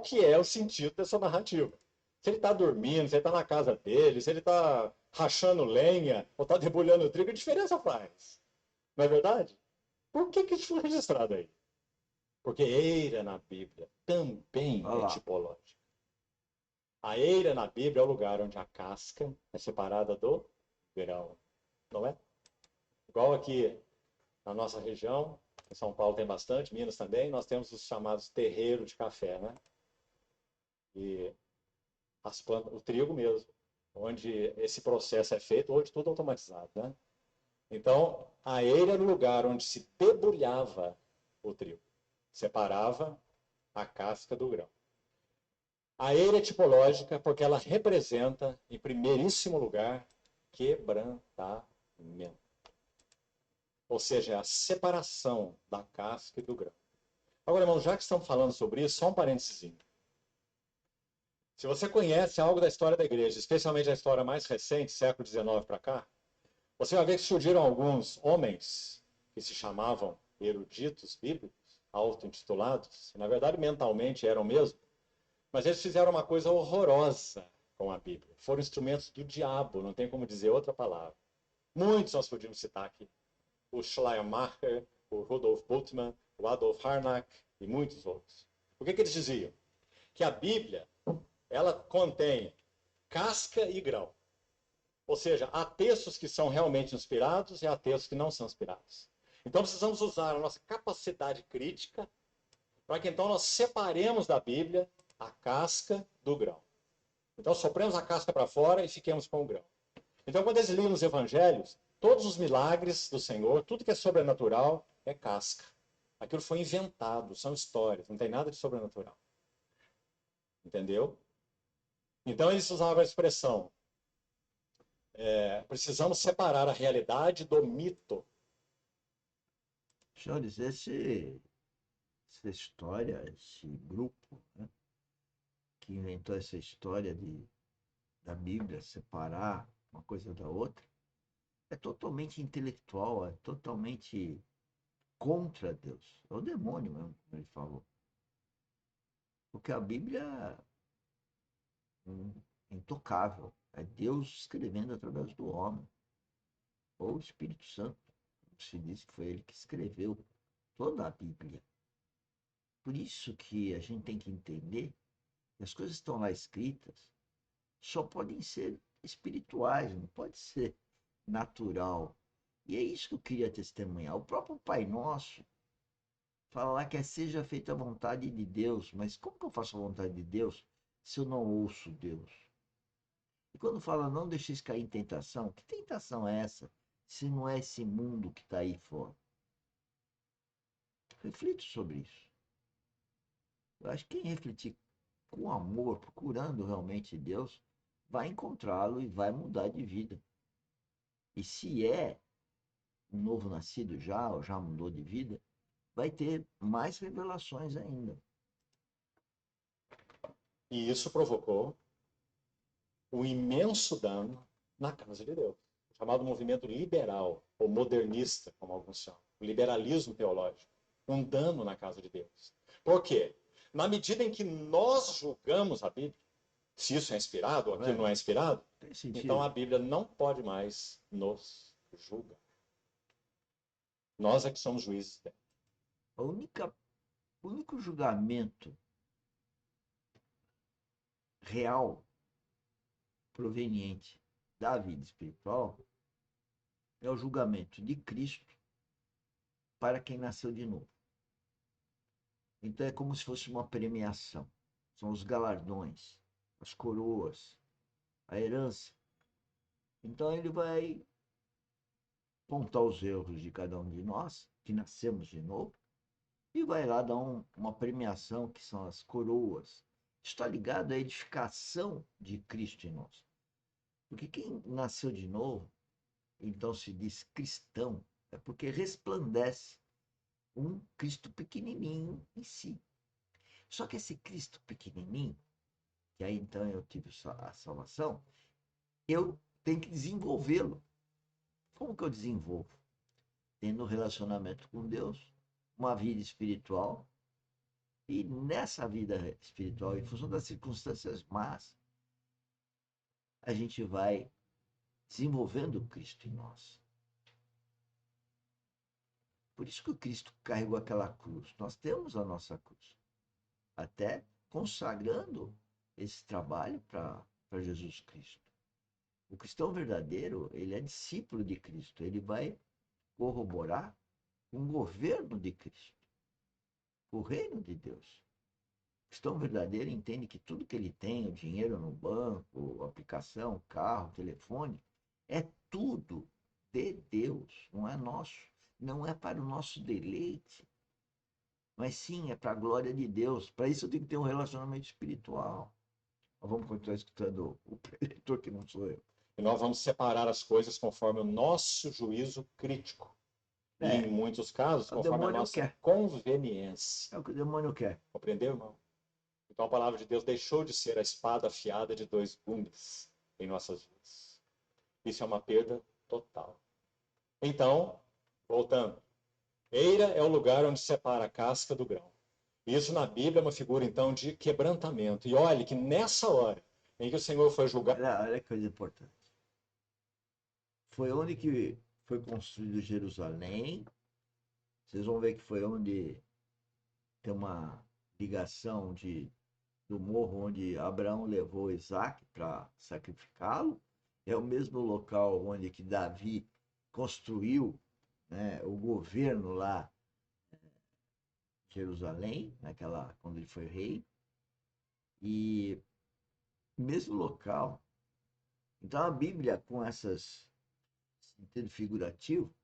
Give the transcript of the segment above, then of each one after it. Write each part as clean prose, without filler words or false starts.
qual que é o sentido dessa narrativa. Se ele está dormindo, se ele está na casa dele, se ele está rachando lenha ou está debulhando trigo, que diferença faz? Não é verdade? Por que isso foi registrado aí? Porque eira na Bíblia também Olha é lá. tipológica. A eira na Bíblia é o lugar onde a casca é separada do grão, não é? Igual aqui na nossa região, em São Paulo tem bastante, Minas também, nós temos os chamados terreiros de café, né? E as plantas, o trigo mesmo, onde esse processo é feito, hoje tudo automatizado, né? Então, a eira era o lugar onde se debulhava o trigo, separava a casca do grão. A eira é tipológica porque ela representa, em primeiríssimo lugar, quebrantamento. Ou seja, é a separação da casca e do grão. Agora, irmão, já que estamos falando sobre isso, só um parênteses. Se você conhece algo da história da igreja, especialmente a história mais recente, século XIX para cá, você vai ver que surgiram alguns homens que se chamavam eruditos bíblicos, auto-intitulados, e na verdade mentalmente eram mesmo, mas eles fizeram uma coisa horrorosa com a Bíblia. Foram instrumentos do diabo, não tem como dizer outra palavra. Muitos nós podíamos citar aqui. O Schleiermacher, o Rudolf Bultmann, o Adolf Harnack e muitos outros. O que eles diziam? Que a Bíblia, ela contém casca e grão. Ou seja, há textos que são realmente inspirados e há textos que não são inspirados. Então precisamos usar a nossa capacidade crítica para que então nós separemos da Bíblia a casca do grão. Então sopremos a casca para fora e fiquemos com o grão. Então quando eles liam os evangelhos, todos os milagres do Senhor, tudo que é sobrenatural é casca. Aquilo foi inventado, são histórias, não tem nada de sobrenatural. Entendeu? Então eles usavam a expressão, precisamos separar a realidade do mito. Senhores, essa história, esse grupo, né, que inventou essa história da Bíblia separar uma coisa da outra, é totalmente intelectual, é totalmente contra Deus. É o demônio mesmo, como ele falou. Porque a Bíblia é intocável. É Deus escrevendo através do homem. Ou o Espírito Santo. Se diz que foi ele que escreveu toda a Bíblia. Por isso que a gente tem que entender que as coisas que estão lá escritas só podem ser espirituais, não pode ser natural. E é isso que eu queria testemunhar. O próprio Pai Nosso fala lá que é seja feita a vontade de Deus, mas como que eu faço a vontade de Deus se eu não ouço Deus? E quando fala não deixeis cair em tentação, que tentação é essa? Se não é esse mundo que está aí fora. Reflito sobre isso. Eu acho que quem refletir com amor, procurando realmente Deus, vai encontrá-lo e vai mudar de vida. E se é um novo nascido já, ou já mudou de vida, vai ter mais revelações ainda. E isso provocou um imenso dano na casa de Deus, chamado movimento liberal, ou modernista, como alguns chamam, o liberalismo teológico, um dano na casa de Deus. Por quê? Na medida em que nós julgamos a Bíblia, se isso é inspirado ou aquilo É, não é inspirado, tem então a sentido. Bíblia não pode mais nos julgar. Nós é que somos juízes dela. O único julgamento real proveniente da vida espiritual é o julgamento de Cristo para quem nasceu de novo. Então é como se fosse uma premiação. São os galardões, as coroas, a herança. Então ele vai apontar os erros de cada um de nós, que nascemos de novo, e vai lá dar uma premiação, que são as coroas. Está ligado à edificação de Cristo em nós. Porque quem nasceu de novo, então se diz cristão, é porque resplandece um Cristo pequenininho em si. Só que esse Cristo pequenininho, que aí então eu tive a salvação, eu tenho que desenvolvê-lo. Como que eu desenvolvo? Tendo um relacionamento com Deus, uma vida espiritual E nessa vida espiritual, em função das circunstâncias más, a gente vai desenvolvendo Cristo em nós. Por isso que o Cristo carregou aquela cruz. Nós temos a nossa cruz. Até consagrando esse trabalho para Jesus Cristo. O cristão verdadeiro, ele é discípulo de Cristo. Ele vai corroborar com o governo de Cristo, o reino de Deus. O cristão verdadeiro entende que tudo que ele tem, o dinheiro no banco, a aplicação, carro, telefone, é tudo de Deus, não é nosso. Não é para o nosso deleite, mas sim é para a glória de Deus. Para isso eu tenho que ter um relacionamento espiritual. Nós vamos continuar escutando o preletor, que não sou eu. E nós vamos separar as coisas conforme o nosso juízo crítico. E em muitos casos, o conforme a demônio nossa quer. conveniência. É o que o demônio quer. Compreendeu, irmão? Então a palavra de Deus deixou de ser a espada afiada de dois gumes em nossas vidas. Isso é uma perda total. Então, voltando. Eira é o lugar onde separa a casca do grão. Isso na Bíblia é uma figura, então, de quebrantamento. E olhe que nessa hora em que o Senhor foi julgar... Olha que coisa importante. Foi onde que foi construído Jerusalém. Vocês vão ver que foi onde tem uma ligação do morro onde Abraão levou Isaac para sacrificá-lo. É o mesmo local onde que Davi construiu, né, o governo lá em Jerusalém, quando ele foi rei. E mesmo local. Então a Bíblia, com essas sentido figurativo,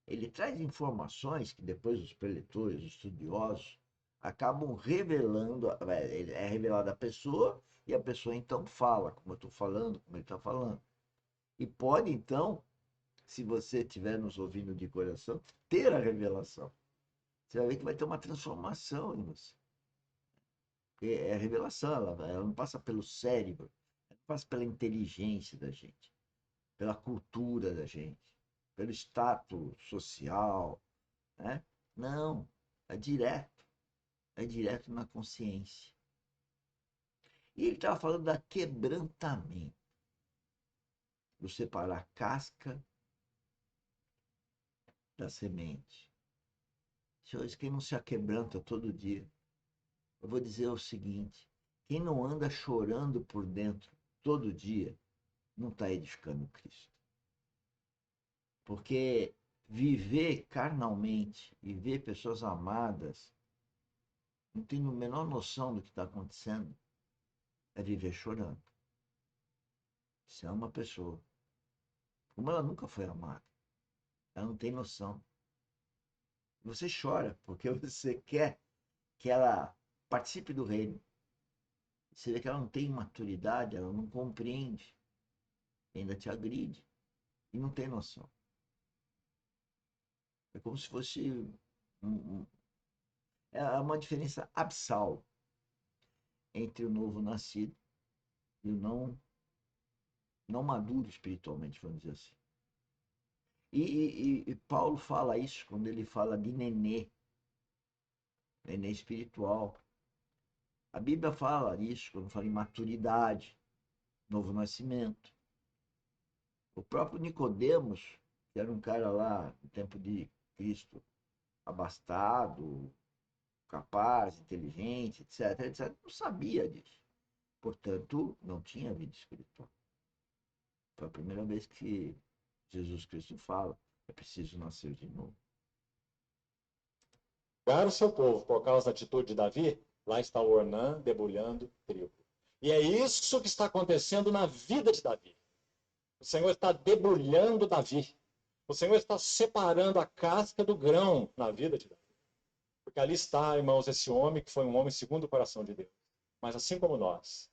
ele traz informações que depois os preletores, os estudiosos, acabam revelando, é revelada a pessoa e a pessoa então fala, como eu estou falando, como ele está falando. E pode então, se você estiver nos ouvindo de coração, ter a revelação. Você vai ver que vai ter uma transformação em você. Porque é a revelação, ela não passa pelo cérebro, ela passa pela inteligência da gente, pela cultura da gente, pelo status social, né? Não, é direto na consciência. E ele estava falando da quebrantamento, do separar a casca da semente. Senhores, quem não se aquebranta todo dia, eu vou dizer o seguinte: quem não anda chorando por dentro todo dia, não está edificando Cristo. Porque viver carnalmente e ver pessoas amadas, não tem a menor noção do que está acontecendo, é viver chorando. Você ama uma pessoa, como ela nunca foi amada, ela não tem noção. Você chora porque você quer que ela participe do reino. Você vê que ela não tem maturidade, ela não compreende, ainda te agride e não tem noção. É como se fosse é uma diferença abissal entre o novo nascido e o não maduro espiritualmente, vamos dizer assim. E Paulo fala isso quando ele fala de nenê espiritual. A Bíblia fala isso quando fala em maturidade, novo nascimento. O próprio Nicodemos, que era um cara lá no tempo de Cristo, abastado, capaz, inteligente, etc., não sabia disso. Portanto, não tinha vida espiritual. Foi a primeira vez que Jesus Cristo fala: é preciso nascer de novo. Julgar o seu povo por causa da atitude de Davi, lá está o Ornã debulhando trigo. E é isso que está acontecendo na vida de Davi. O Senhor está debulhando Davi. O Senhor está separando a casca do grão na vida de Davi. Porque ali está, irmãos, esse homem que foi um homem segundo o coração de Deus. Mas assim como nós,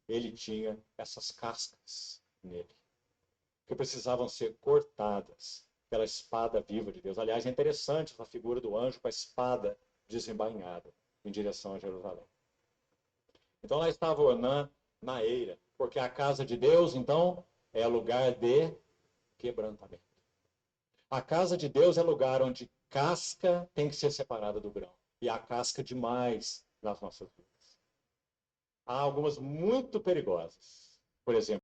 ele tinha essas cascas nele, que precisavam ser cortadas pela espada viva de Deus. Aliás, é interessante essa figura do anjo com a espada desembainhada em direção a Jerusalém. Então lá estava Ornã na eira, porque a casa de Deus, então, é lugar de quebrantamento. A casa de Deus é lugar onde casca tem que ser separada do grão. e a casca demais nas nossas vidas. Há algumas muito perigosas. Por exemplo,